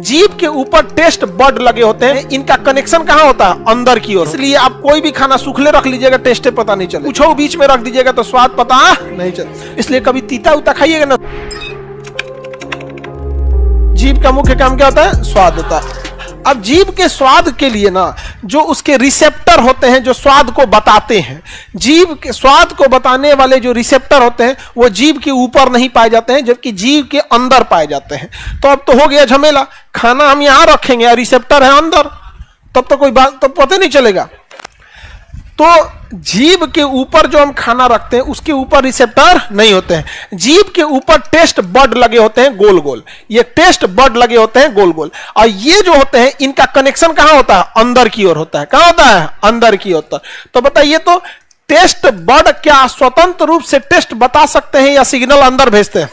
जीभ के ऊपर टेस्ट बड लगे होते हैं, इनका कनेक्शन कहाँ होता है? अंदर की ओर। इसलिए आप कोई भी खाना सूखले रख लीजिएगा, टेस्ट पता नहीं चले। कुछ बीच में रख दीजिएगा तो स्वाद पता नहीं चले। इसलिए कभी तीता उता खाइएगा ना, जीभ का मुख्य काम क्या होता है? स्वाद होता है। अब जीभ के स्वाद के लिए ना जो उसके रिसेप्टर होते हैं जो स्वाद को बताते हैं, जीभ के स्वाद को बताने वाले जो रिसेप्टर होते हैं वो जीभ के ऊपर नहीं पाए जाते हैं, जबकि जीभ के अंदर पाए जाते हैं। तो अब तो हो गया झमेला, खाना हम यहां रखेंगे और रिसेप्टर है अंदर, तब तो कोई बात तो पता नहीं चलेगा। तो जीभ के ऊपर जो हम खाना रखते हैं उसके ऊपर रिसेप्टर नहीं होते हैं। जीभ के ऊपर टेस्ट बड लगे होते हैं गोल गोल, ये टेस्ट बड लगे होते हैं गोल गोल, और ये जो होते हैं इनका कनेक्शन कहां होता है? अंदर की ओर होता है। कहां होता है? अंदर की ओर। तो बताइए, तो टेस्ट बड क्या स्वतंत्र रूप से टेस्ट बता सकते हैं या सिग्नल अंदर भेजते हैं?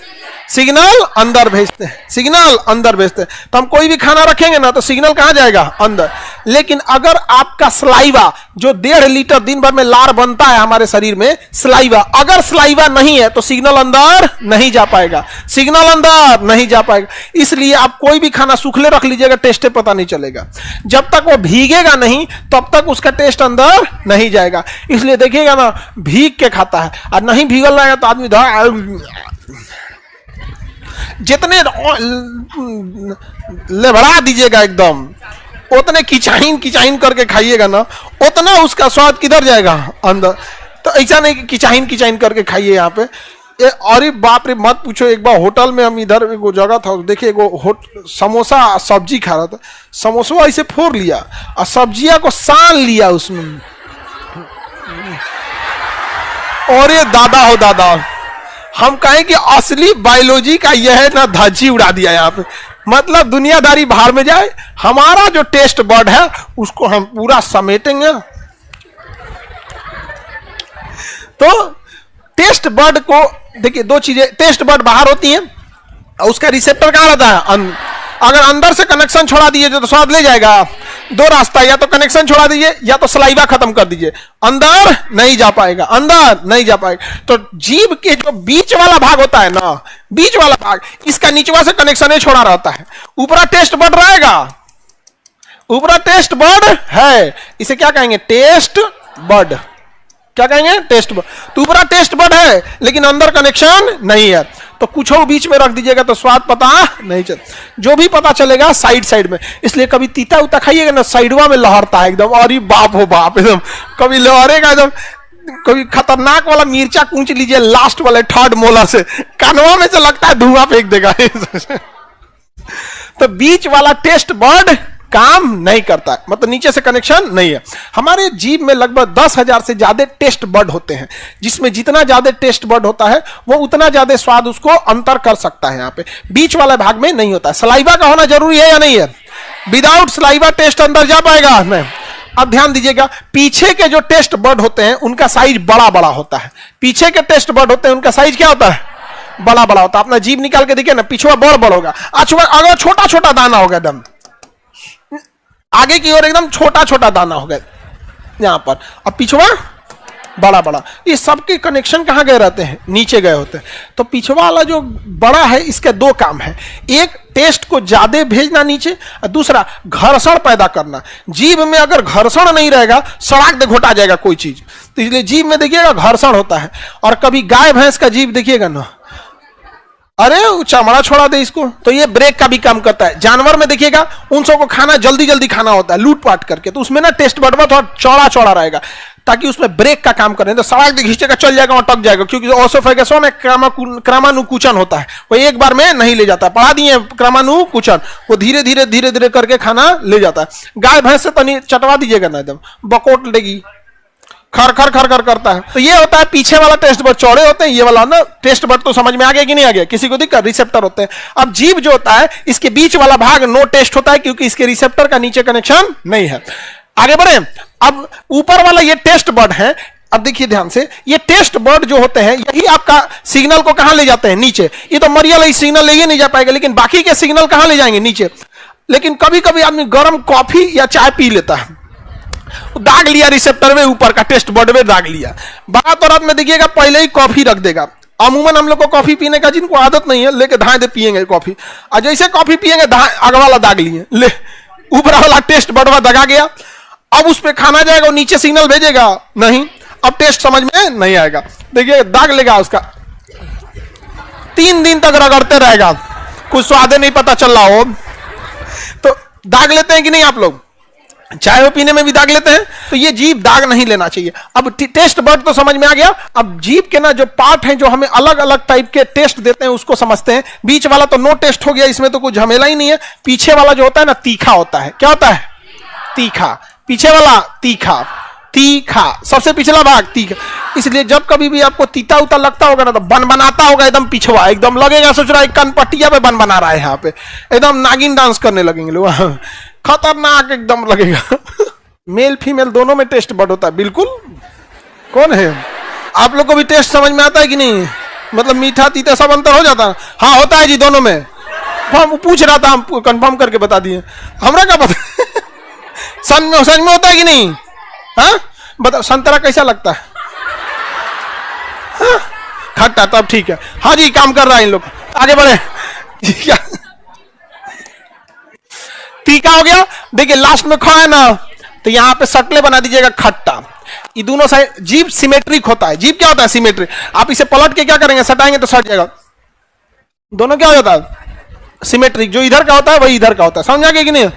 सिग्नल अंदर भेजते हैं, सिग्नल अंदर भेजते हैं। तो हम कोई भी खाना रखेंगे ना तो सिग्नल कहां जाएगा? अंदर। लेकिन अगर आपका सलाइवा जो 1.5 लीटर दिन भर में लार बनता है हमारे शरीर में, सलाइवा, अगर सलाइवा नहीं है तो सिग्नल अंदर नहीं जा पाएगा, सिग्नल अंदर नहीं जा पाएगा। इसलिए आप कोई भी खाना सूखले रख लीजिएगा, टेस्ट पता नहीं चलेगा। जब तक वो भीगेगा नहीं तब तक उसका टेस्ट अंदर नहीं जाएगा। इसलिए देखिएगा ना, भीग के खाता है और नहीं भीगल रहेगा तो आदमी जितने लेबड़ा दीजिएगा एकदम, उतने किचाइन किचाइन करके खाइएगा ना, उतना उसका स्वाद किधर जाएगा? अंदर। तो ऐसा नहीं कि किचाइन किचाइन करके खाइए यहाँ पे। अरे बाप रे, मत पूछो। एक बार होटल में हम इधर एगो जगह था, देखिए एगो समोसा सब्जी खा रहा था, समोसा ऐसे फोड़ लिया और सब्जिया को सान लिया उसमें। और ये दादा हो दादा, हम कहें कि असली बायोलॉजी का यह है ना, धज्जी उड़ा दिया यहाँ पे। मतलब दुनियादारी बाहर में जाए, हमारा जो टेस्ट बर्ड है उसको हम पूरा समेटेंगे। तो टेस्ट बर्ड को देखिए, दो चीजें, टेस्ट बर्ड बाहर होती हैं और उसका रिसेप्टर कहां रहता है? अगर अंदर से कनेक्शन छोड़ा दीजिए तो स्वाद ले जाएगा। दो रास्ता, या तो कनेक्शन छोड़ा दीजिए या तो सलाइवा खत्म कर दीजिए, अंदर नहीं जा पाएगा, अंदर नहीं जा पाएगा। तो जीभ के जो बीच वाला भाग होता है ना, बीच वाला भाग, इसका नीचवा से कनेक्शन ही छोड़ा रहता है, ऊपरा टेस्ट बर्ड रहेगा, ऊपरा टेस्ट बर्ड है, इसे क्या कहेंगे? Taste bud. क्या कहेंगे? Taste bud. तो ऊपरा टेस्ट बर्ड है लेकिन अंदर कनेक्शन नहीं है, तो कुछ बीच में रख दीजिएगा तो स्वाद पता नहीं चल, जो भी पता चलेगा साइड साइड में। इसलिए कभी तीता उता खाइएगा ना, साइडवा में लहरता है एकदम, और बाप हो बाप, एकदम कभी लहरेगा एकदम। कभी खतरनाक वाला मिर्चा कूच लीजिए लास्ट वाले थर्ड मोलर से, कानवा में से लगता है धुआं फेंक देगा। तो बीच वाला टेस्ट बर्ड काम नहीं करता है, मतलब नीचे से कनेक्शन नहीं है। हमारे जीभ में लगभग 10,000 से ज्यादा टेस्ट बर्ड होते हैं, जिसमें जितना ज्यादा टेस्ट बर्ड होता है वो उतना ज्यादा स्वाद उसको अंतर कर सकता है। यहाँ पे बीच वाले भाग में नहीं होता है। सलाइवा का होना जरूरी है या नहीं है? विदाउट सलाइवा टेस्ट अंदर जा पाएगा? नहीं। अब ध्यान दीजिएगा, पीछे के जो टेस्ट बर्ड होते हैं उनका साइज बड़ा बड़ा होता है। पीछे के टेस्ट बर्ड होते हैं उनका साइज क्या होता है? बड़ा बड़ा होता है। अपना जीभ निकाल के देखिए ना, पिछुआ बड़ बड़ होगा, अगर छोटा छोटा दाना होगा एकदम आगे की ओर, एकदम छोटा छोटा दाना हो गया यहां पर, अब पिछवा बड़ा बड़ा। ये सबके कनेक्शन कहां गए रहते हैं? नीचे गए होते हैं। तो पिछवा वाला जो बड़ा है, इसके दो काम है, एक टेस्ट को ज्यादा भेजना नीचे, और दूसरा घर्षण पैदा करना। जीभ में अगर घर्षण नहीं रहेगा, सड़ाक दे घोटा जाएगा कोई चीज। तो इसलिए जीभ में देखिएगा घर्षण होता है। और कभी गाय भैंस का जीभ देखिएगा ना, अरे चमड़ा छोड़ा दे इसको, तो ये ब्रेक का भी काम करता है। जानवर में देखिएगा, उन सबको खाना जल्दी जल्दी खाना होता है लूटपाट करके, तो उसमें ना टेस्ट बर्ड थोड़ा चौड़ा चौड़ा रहेगा ताकि उसमें ब्रेक का काम करे। तो सड़क खींचेगा, चल जाएगा, अटक जाएगा, क्योंकि ओसोफेगस में क्रामानुकुचन होता है, वो एक बार में नहीं ले जाता। पढ़ा दिए क्रामानुकुचन, वो धीरे धीरे धीरे धीरे करके खाना ले जाता है। गाय भैंस से तनी चटवा दीजिएगा ना, एकदम बकोट लेगी, खर खर खर खर करता है। तो ये होता है पीछे वाला टेस्ट बर्ड चौड़े होते हैं, ये वाला ना टेस्ट बर्ड। तो समझ में आ गया कि नहीं आ गया? किसी को दिक्कत? रिसेप्टर होते हैं। अब जीभ जो होता है, इसके बीच वाला भाग नो टेस्ट होता है, क्योंकि इसके रिसेप्टर का नीचे कनेक्शन नहीं है। आगे बढ़े। अब ऊपर वाला ये टेस्ट बर्ड है। अब देखिए ध्यान से, ये टेस्ट बर्ड जो होते हैं, यही आपका सिग्नल को कहां ले जाते हैं? नीचे। ये तो मरियल सिग्नल ले नहीं जा पाएगा, लेकिन बाकी के सिग्नल कहां ले जाएंगे? नीचे। लेकिन कभी कभी आदमी गर्म कॉफी या चाय पी लेता है, दाग लिया रिसेप्टर में, ऊपर का टेस्ट बर्ड में दाग लिया। बात और रात में देखिएगा पहले ही कॉफी रख देगा, अमूमन हम लोग को कॉफी पीने का जिनको आदत नहीं है लेके धाए दे पिएंगे कॉफी, और जैसे कॉफी पिएंगे आगे वाला दाग लिए, ले ऊपर वाला टेस्ट बड़वा दगा गया। अब उस पर खाना जाएगा, नीचे सिग्नल भेजेगा नहीं, अब टेस्ट समझ में नहीं आएगा। देखिए दाग लेगा उसका, 3 दिन तक रगड़ते रहेगा, कुछ स्वाद नहीं पता चल रहा हो। तो दाग लेते हैं कि नहीं आप लोग? चाय वो पीने में भी दाग लेते हैं। तो ये जीभ दाग नहीं लेना चाहिए। अब टेस्ट बर्ड तो समझ में आ गया। अब जीभ के ना जो पार्ट हैं जो हमें अलग अलग टाइप के टेस्ट देते हैं उसको समझते हैं। बीच वाला तो नो टेस्ट हो गया, इसमें तो कुछ झमेला ही नहीं है। पीछे वाला जो होता है ना तीखा होता है। क्या होता है? तीखा। पीछे वाला तीखा, तीखा सबसे पिछला भाग तीखा। इसलिए जब कभी भी आपको तीता उता लगता होगा ना तो बन बनाता होगा एकदम पिछवा, एकदम लगेगा सोच रहा है कनपट्टिया पे बन बना रहा है, यहाँ पे एकदम नागिन डांस करने लगेंगे लोग, खतरनाक एकदम लगेगा। मेल फीमेल दोनों में टेस्ट बर्ड होता है बिल्कुल। कौन है? आप लोग को भी टेस्ट समझ में आता है कि नहीं? मतलब मीठा तीता सब अंतर हो जाता है? हाँ होता है जी दोनों में। हम पूछ रहा था, हम कंफर्म करके बता दिए, हमरा क्या पता। सच में होता है कि नहीं? हाँ बताओ, संतरा कैसा लगता है? हाँ? खट्टा, तब ठीक है। हाँ जी काम कर रहा है इन लोग, आगे बढ़े। तीखा हो गया। देखिए लास्ट में खा है ना, तो यहाँ पे सटले बना दीजिएगा खट्टा। ये दोनों साइड जीभ सिमेट्रिक होता है। जीभ क्या होता है? सिमेट्रिक। आप इसे पलट के क्या करेंगे? सटाएंगे तो सट जाएगा। दोनों क्या हो जाता है? सिमेट्रिक। जो इधर का होता है वही इधर का होता है। समझ आ गया कि नहीं?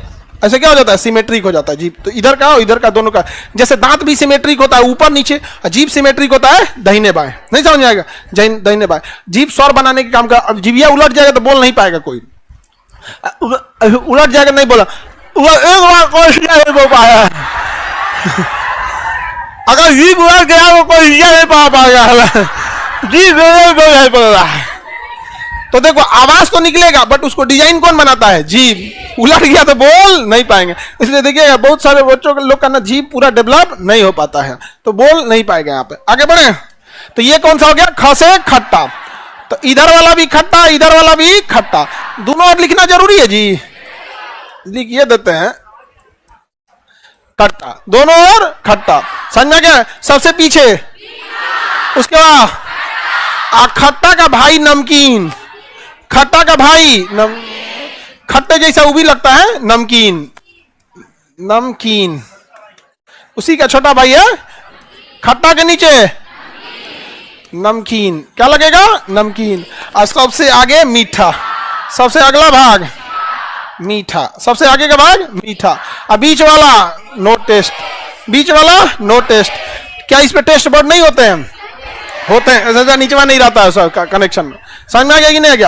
ऐसे क्या हो जाता है? सिमेट्रिक हो जाता है जीभ। तो इधर का और इधर का दोनों का, जैसे दांत भी सिमेट्रिक होता है ऊपर नीचे, जीभ सिमेट्रिक होता है दाहिने बाएं। नहीं समझ आएगा? दाहिने बाएं। जीभ स्वर बनाने के काम का। अब जीभिया उलट जाएगा तो बोल नहीं पाएगा कोई, उलट जाएगा नहीं बोला, एक बार कोई नहीं बोल पाया। अगर जीभ उलट गया वो कोई नहीं पा पाएगा। जीभ नहीं बोल रहा है तो देखो आवाज तो निकलेगा, बट उसको डिजाइन कौन बनाता है? जीभ। उलट गया तो बोल नहीं पाएंगे। इसलिए देखिएगा बहुत सारे बच्चों के लोग का ना जीभ पूरा डेवलप नहीं हो पाता है, तो बोल नहीं पाएगा। यहाँ पे आगे बढ़े। तो ये कौन सा हो गया? ख से खट्टा। तो इधर वाला भी खट्टा, इधर वाला भी खट्टा। दोनों और लिखना जरूरी है जी, लिखिए देते हैं खट्टा, दोनों और खट्टा। समझ गया? सबसे पीछे, उसके बाद खट्टा का भाई नमकीन। खट्टा का भाई खट्टे जैसा वो भी लगता है नमकीन। नमकीन उसी का छोटा भाई है। खट्टा के नीचे नमकीन, क्या लगेगा? नमकीन। और सबसे आगे मीठा, सबसे अगला भाग मीठा, सबसे आगे का भाग मीठा। और बीच वाला नो टेस्ट, बीच वाला नो टेस्ट। क्या इस पे टेस्ट बर्ड नहीं होते हैं? होते हैं। नीचे नहीं रहता है उसका कनेक्शन। समझ में आ गया कि नहीं आ गया?